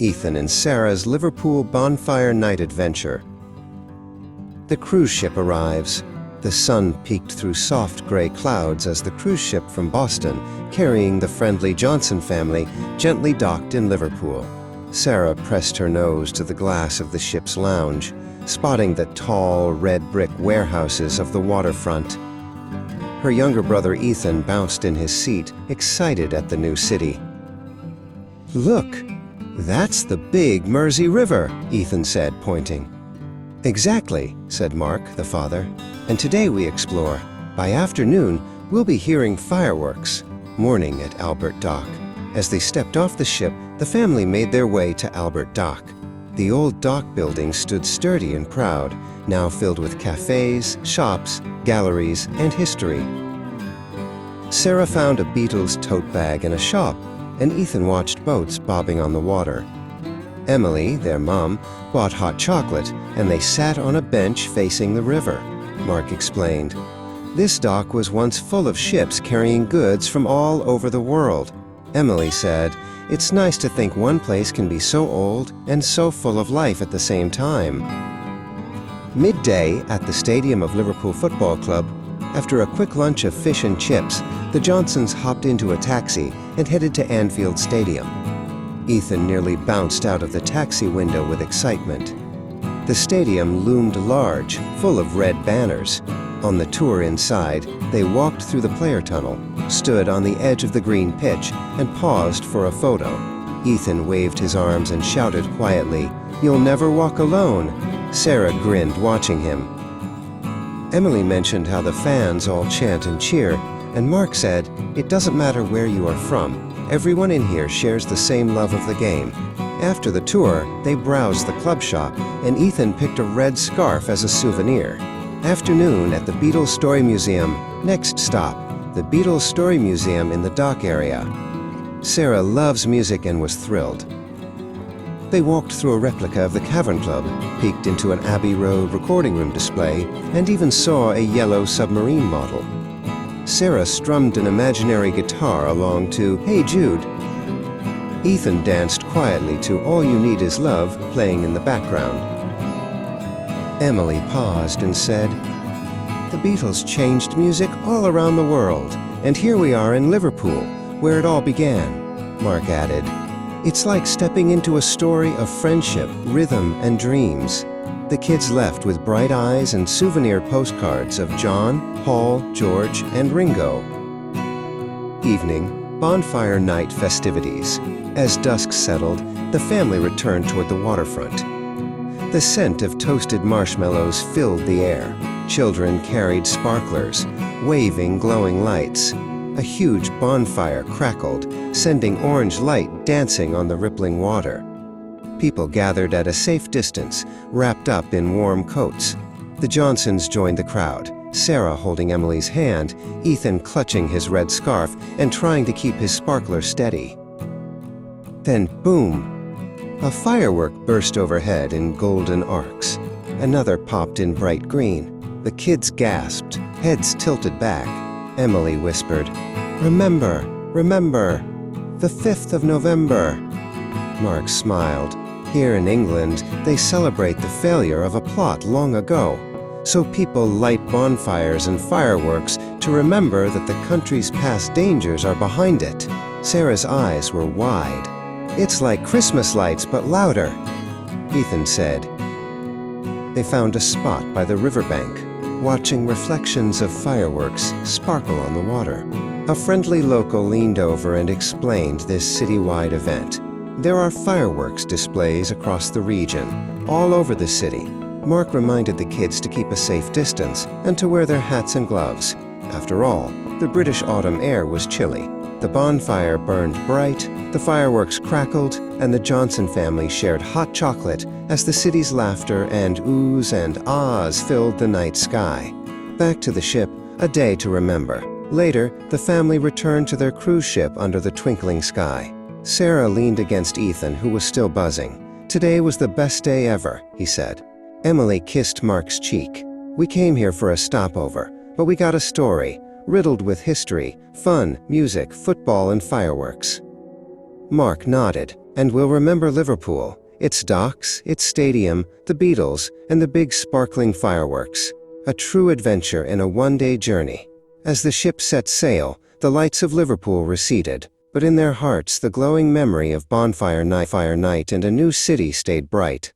Ethan and Sarah's Liverpool Bonfire Night adventure. The cruise ship arrives. The sun peeked through soft gray clouds as the cruise ship from Boston, carrying the friendly Johnson family, gently docked in Liverpool. Sarah pressed her nose to the glass of the ship's lounge, spotting the tall, red brick warehouses of the waterfront. Her younger brother Ethan bounced in his seat, excited at the new city. "Look, that's the big Mersey River," Ethan said, pointing. "Exactly," said Mark, the father. "And today we explore. By afternoon, we'll be hearing fireworks." Morning at Albert Dock. As they stepped off the ship, the family made their way to Albert Dock. The old dock building stood sturdy and proud, now filled with cafes, shops, galleries, and history. Sarah found a Beatles tote bag in a shop, and Ethan watched boats bobbing on the water. Emily, their mom, bought hot chocolate, and they sat on a bench facing the river. Mark explained. This dock was once full of ships carrying goods from all over the world. Emily said, "It's nice to think one place can be so old and so full of life at the same time." Midday at the stadium of Liverpool Football Club, after a quick lunch of fish and chips, the Johnsons hopped into a taxi and headed to Anfield Stadium. Ethan nearly bounced out of the taxi window with excitement. The stadium loomed large, full of red banners. On the tour inside, they walked through the player tunnel, stood on the edge of the green pitch, and paused for a photo. Ethan waved his arms and shouted quietly, "You'll never walk alone." Sarah grinned, watching him. Emily mentioned how the fans all chant and cheer, and Mark said, "It doesn't matter where you are from. Everyone in here shares the same love of the game." After the tour, they browsed the club shop, and Ethan picked a red scarf as a souvenir. Afternoon at the Beatles Story Museum. Next stop, the Beatles Story Museum in the dock area. Sarah loves music and was thrilled. They walked through a replica of the Cavern Club, peeked into an Abbey Road recording room display, and even saw a yellow submarine model. Sarah strummed an imaginary guitar along to "Hey Jude." Ethan danced quietly to "All You Need Is Love" playing in the background. Emily paused and said, "The Beatles changed music all around the world, and here we are in Liverpool, where it all began." Mark added, "It's like stepping into a story of friendship, rhythm, and dreams." The kids left with bright eyes and souvenir postcards of John, Paul, George, and Ringo. Evening, Bonfire Night festivities. As dusk settled, the family returned toward the waterfront. The scent of toasted marshmallows filled the air. Children carried sparklers, waving glowing lights. A huge bonfire crackled, sending orange light dancing on the rippling water. People gathered at a safe distance, wrapped up in warm coats. The Johnsons joined the crowd, Sarah holding Emily's hand, Ethan clutching his red scarf and trying to keep his sparkler steady. Then boom! A firework burst overhead in golden arcs. Another popped in bright green. The kids gasped, heads tilted back. Emily whispered, "Remember, remember, the 5th of November." Mark smiled. Here in England, they celebrate the failure of a plot long ago. So people light bonfires and fireworks to remember that the country's past dangers are behind it. Sarah's eyes were wide. "It's like Christmas lights, but louder," Ethan said. They found a spot by the riverbank, watching reflections of fireworks sparkle on the water. A friendly local leaned over and explained this citywide event. There are fireworks displays across the region, all over the city. Mark reminded the kids to keep a safe distance and to wear their hats and gloves. After all, the British autumn air was chilly. The bonfire burned bright, the fireworks crackled, and the Johnson family shared hot chocolate as the city's laughter and oohs and ahs filled the night sky. Back to the ship, a day to remember. Later, the family returned to their cruise ship under the twinkling sky. Sarah leaned against Ethan, who was still buzzing. "Today was the best day ever," he said. Emily kissed Mark's cheek. "We came here for a stopover, but we got a story, riddled with history, fun, music, football, and fireworks." Mark nodded. And we'll remember Liverpool, its docks, its stadium, the Beatles, and the big sparkling fireworks. A true adventure in a one-day journey. As the ship set sail, the lights of Liverpool receded, but in their hearts the glowing memory of Bonfire Night and a new city stayed bright.